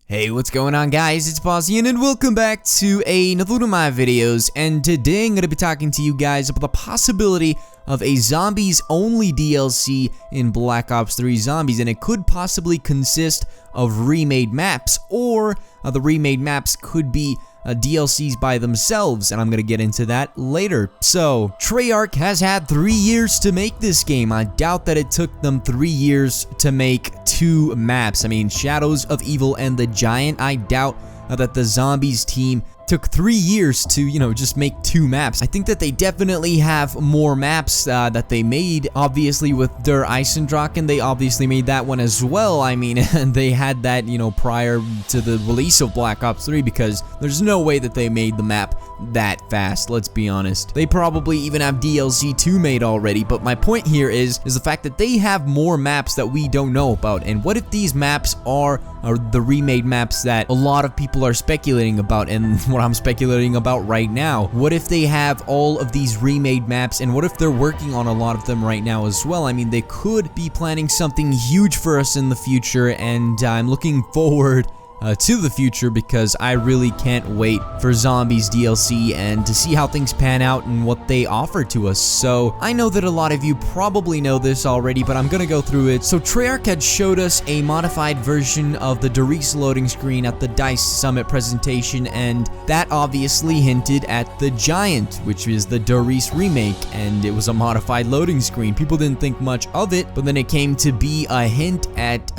Hey, what's going on, guys? It's Bossian and welcome back to another one of my videos, and today I'm going to be talking to you guys about the possibility of a zombies only DLC in Black Ops 3 Zombies, and it could possibly consist of remade maps, or the remade maps could be DLCs by themselves, and I'm gonna get into that later. So, Treyarch has had 3 years to make this game. I doubt that it took them 3 years to make 2 maps. I mean, Shadows of Evil and the Giant, I doubt that the Zombies team took 3 years to, just make 2 maps. I think that they definitely have more maps that they made, obviously with Der Eisendrachen, they obviously made that one as well. I mean, they had that, prior to the release of Black Ops 3, because there's no way that they made the map that fast, let's be honest. They probably even have DLC 2 made already, but my point here is the fact that they have more maps that we don't know about. And what if these maps are the remade maps that a lot of people are speculating about, and what I'm speculating about right now? What if they have all of these remade maps, and what if they're working on a lot of them right now as well? I mean, they could be planning something huge for us in the future, and I'm looking forward to the future, because I really can't wait for Zombies DLC and to see how things pan out and what they offer to us. So I know that a lot of you probably know this already, but I'm gonna go through it. So Treyarch had showed us a modified version of the Doris loading screen at the DICE Summit presentation, and that obviously hinted at the Giant, which is the Doris remake, and it was a modified loading screen. People didn't think much of it, but then it came to be a hint at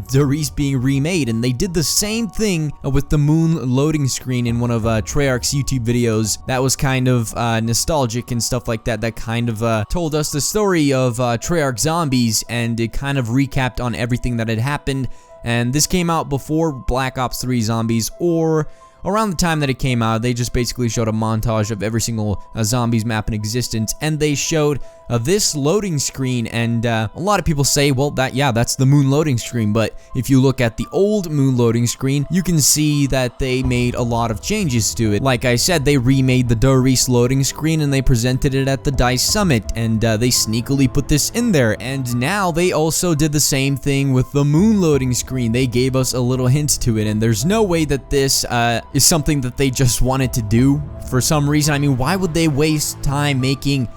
Doris being remade, and they did the same thing with the Moon loading screen in one of Treyarch's YouTube videos. That was kind of nostalgic and stuff like that. That kind of told us the story of Treyarch Zombies, and it kind of recapped on everything that had happened. And this came out before Black Ops 3 Zombies, or around the time that it came out. They just basically showed a montage of every single Zombies map in existence, and they showed this loading screen, and a lot of people say, well, that's the Moon loading screen. But if you look at the old Moon loading screen, you can see that they made a lot of changes to it. Like I said, they remade the Doris loading screen, and they presented it at the DICE Summit, and they sneakily put this in there. And now they also did the same thing with the Moon loading screen. They gave us a little hint to it, and there's no way that this is something that they just wanted to do for some reason. I mean, why would they waste time making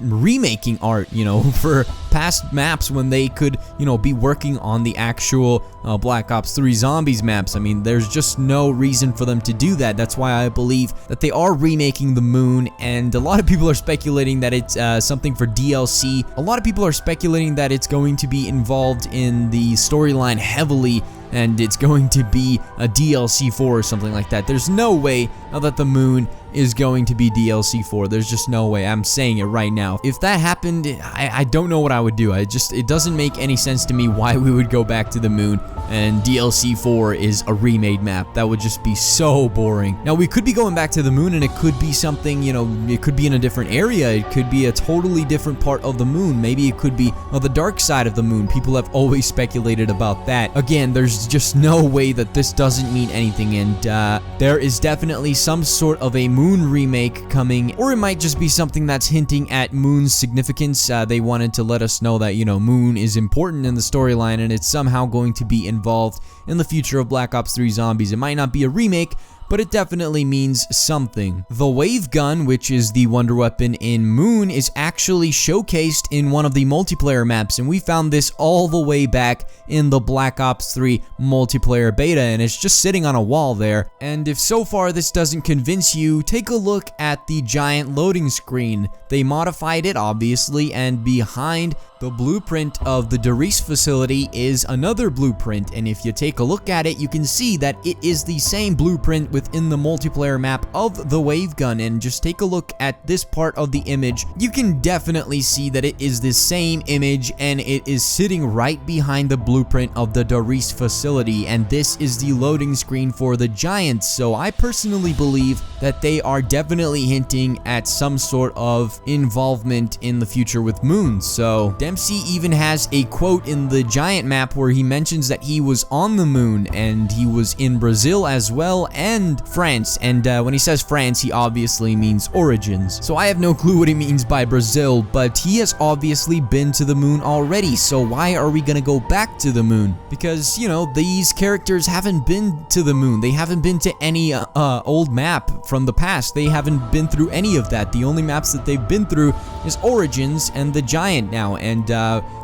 remaking art, for past maps when they could, be working on the actual Black Ops 3 Zombies maps? I mean, there's just no reason for them to do that. That's why I believe that they are remaking the Moon, and a lot of people are speculating that it's something for DLC. A lot of people are speculating that it's going to be involved in the storyline heavily, and it's going to be a DLC 4 or something like that. There's no way that the Moon is going to be DLC 4. There's just no way. I'm saying it right now. If that happened, I don't know what I would do. It doesn't make any sense to me why we would go back to the Moon and DLC 4 is a remade map. That would just be so boring. Now, we could be going back to the Moon, and it could be something, it could be in a different area. It could be a totally different part of the Moon. Maybe it could be the dark side of the Moon. People have always speculated about that. Again, there's just no way that this doesn't mean anything, and there is definitely some sort of a Moon remake coming, or it might just be something that's hinting at Moon's significance. They wanted to let us know that, Moon is important in the storyline, and it's somehow going to be involved in the future of Black Ops 3 Zombies. It might not be a remake, but it definitely means something. The wave gun, which is the wonder weapon in Moon, is actually showcased in one of the multiplayer maps, and we found this all the way back in the Black Ops 3 multiplayer beta, and it's just sitting on a wall there. And if so far this doesn't convince you, take a look at the Giant loading screen. They modified it, obviously, and behind the blueprint of the Doris facility is another blueprint, and if you take a look at it, you can see that it is the same blueprint within the multiplayer map of the wave gun. And just take a look at this part of the image. You can definitely see that it is the same image, and it is sitting right behind the blueprint of the Doris facility, and this is the loading screen for the Giants. So I personally believe that they are definitely hinting at some sort of involvement in the future with Moon. So Dempsey even has a quote in the Giant map where he mentions that he was on the Moon, and he was in Brazil as well, and and France. And when he says France, he obviously means origins. So I have no clue what he means by Brazil, but he has obviously been to the moon already. So why are we gonna go back to the moon? Because, you know, these characters haven't been to the moon. They haven't been to any old map from the past. They haven't been through any of that. The only maps that they've been through is Origins and the Giant now, and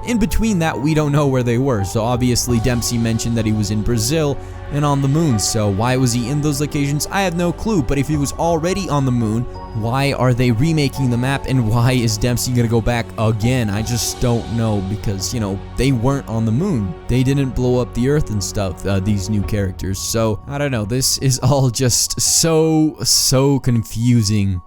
in between that we don't know where they were. So obviously Dempsey mentioned that he was in Brazil and on the moon, so why was he in those locations? I have no clue. But if he was already on the moon, why are they remaking the map, and why is Dempsey gonna go back again? I just don't know, because, you know, they weren't on the moon. They didn't blow up the earth and stuff, these new characters. So I don't know, this is all just so confusing.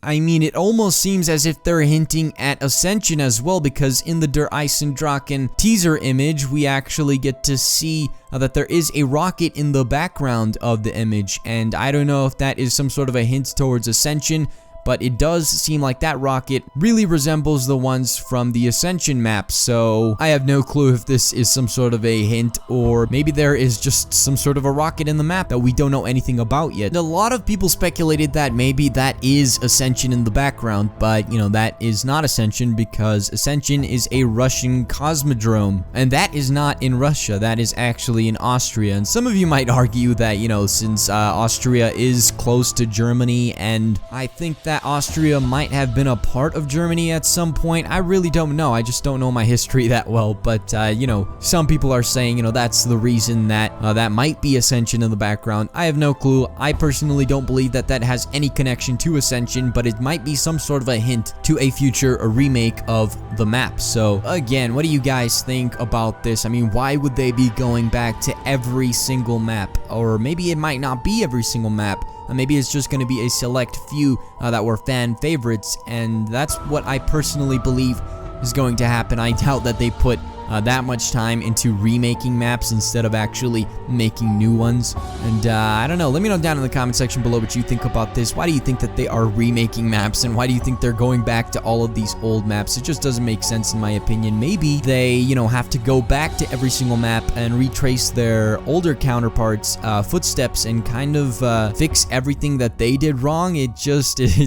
I mean, it almost seems as if they're hinting at Ascension as well, because in the Der Eisendrachen teaser image, we actually get to see that there is a rocket in the background of the image, and I don't know if that is some sort of a hint towards Ascension, but it does seem like that rocket really resembles the ones from the Ascension map, so I have no clue if this is some sort of a hint, or maybe there is just some sort of a rocket in the map that we don't know anything about yet. And a lot of people speculated that maybe that is Ascension in the background, but, you know, that is not Ascension, because Ascension is a Russian cosmodrome, and that is not in Russia. That is actually in Austria. And some of you might argue that, you know, since Austria is close to Germany, and I think that Austria might have been a part of Germany at some point. I really don't know. I just don't know my history that well. But, you know, some people are saying, you know, that's the reason that that might be Ascension in the background. I have no clue. I personally don't believe that that has any connection to Ascension, but it might be some sort of a hint to a future remake of the map. So, again, what do you guys think about this? I mean, why would they be going back to every single map? Or maybe it might not be every single map. Maybe it's just going to be a select few that were fan favorites, and that's what I personally believe is going to happen. I doubt that they put that much time into remaking maps instead of actually making new ones. And I don't know, let me know down in the comment section below what you think about this. Why do you think that they are remaking maps, and why do you think they're going back to all of these old maps? It just doesn't make sense in my opinion. Maybe they, you know, have to go back to every single map and retrace their older counterparts' footsteps and kind of fix everything that they did wrong. It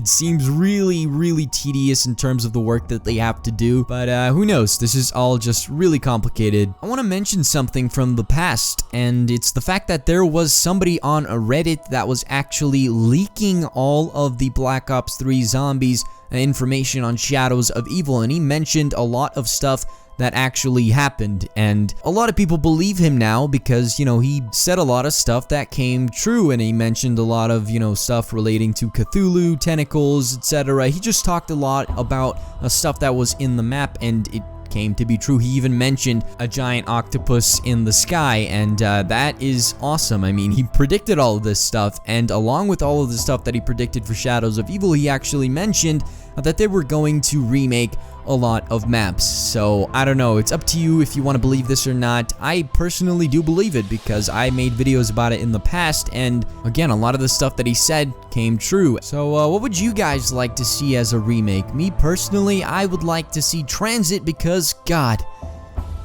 seems really tedious in terms of the work that they have to do, but who knows? This is all just really complicated. I want to mention something from the past, and it's the fact that there was somebody on Reddit that was actually leaking all of the Black Ops 3 zombies information on Shadows of Evil, and he mentioned a lot of stuff that actually happened, and a lot of people believe him now because, you know, he said a lot of stuff that came true, and he mentioned a lot of, you know, stuff relating to Cthulhu, tentacles, etc. He just talked a lot about stuff that was in the map, and it came to be true. He even mentioned a giant octopus in the sky, and that is awesome. I mean, he predicted all of this stuff, and along with all of the stuff that he predicted for Shadows of Evil, he actually mentioned that they were going to remake a lot of maps. So I don't know, it's up to you if you want to believe this or not. I personally do believe it because I made videos about it in the past, and again, a lot of the stuff that he said came true. So what would you guys like to see as a remake? Me personally, I would like to see Transit, because God,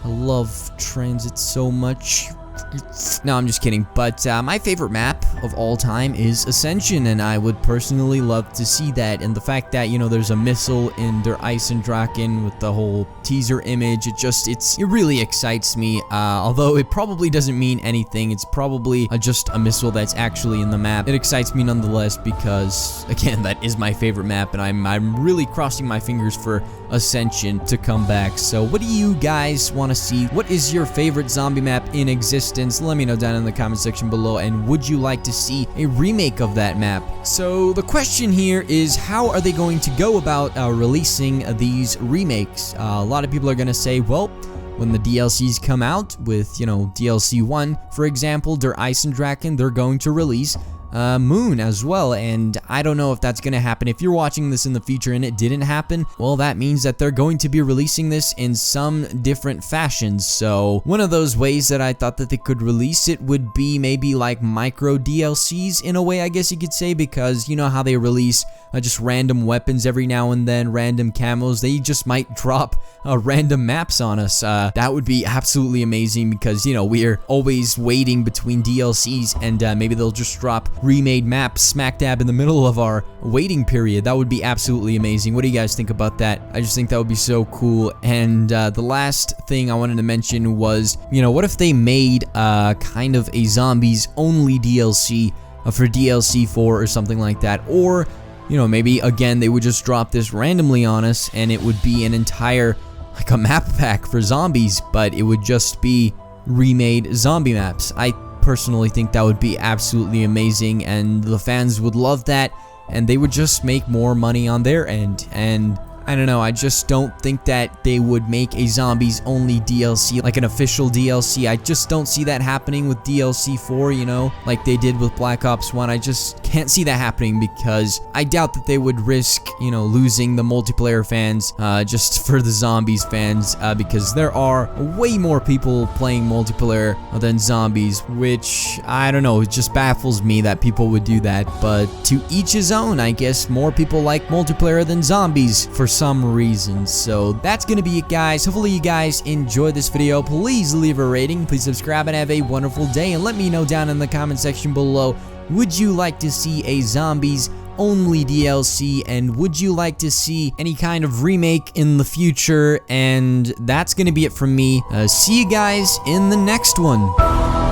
I love Transit so much. No, I'm just kidding, but my favorite map of all time is Ascension, and I would personally love to see that. And the fact that, you know, there's a missile in Der Eisendrachen with the whole teaser image, it really excites me, although it probably doesn't mean anything. It's probably just a missile that's actually in the map. It excites me nonetheless because, again, that is my favorite map, and I'm really crossing my fingers for Ascension to come back. So what do you guys want to see? What is your favorite zombie map in existence? Let me know down in the comment section below, and would you like to see a remake of that map? So the question here is, how are they going to go about releasing these remakes? A lot of people are going to say, well, when the DLCs come out with, you know, DLC 1, for example, Der Eisendrachen, they're going to release moon as well, and I don't know if that's gonna happen. If you're watching this in the future and it didn't happen, well, that means that they're going to be releasing this in some different fashions. So one of those ways that I thought that they could release it would be maybe like micro DLCs in a way, I guess you could say, because you know how they release just random weapons every now and then, random camos. They just might drop random maps on us. That would be absolutely amazing because, you know, we're always waiting between DLCs, and maybe they'll just drop remade maps smack dab in the middle of our waiting period. That would be absolutely amazing. What do you guys think about that? I just think that would be so cool. And the last thing I wanted to mention was, you know, what if they made kind of a zombies only DLC for DLC 4 or something like that? Or, you know, maybe again they would just drop this randomly on us and it would be an entire, like a map pack for zombies, but it would just be remade zombie maps. I personally think that would be absolutely amazing, and the fans would love that, and they would just make more money on their end. And I don't know, I just don't think that they would make a zombies only DLC, like an official DLC. I just don't see that happening with DLC 4, you know, like they did with Black Ops 1. I just can't see that happening because I doubt that they would risk, you know, losing the multiplayer fans just for the zombies fans, because there are way more people playing multiplayer than zombies, which, I don't know, it just baffles me that people would do that. But to each his own, I guess. More people like multiplayer than zombies for some reason. So that's gonna be it, guys. Hopefully you guys enjoyed this video. Please leave a rating, please subscribe, and have a wonderful day, and let me know down in the comment section below, would you like to see a zombies only DLC, and would you like to see any kind of remake in the future? And that's gonna be it from me. See you guys in the next one.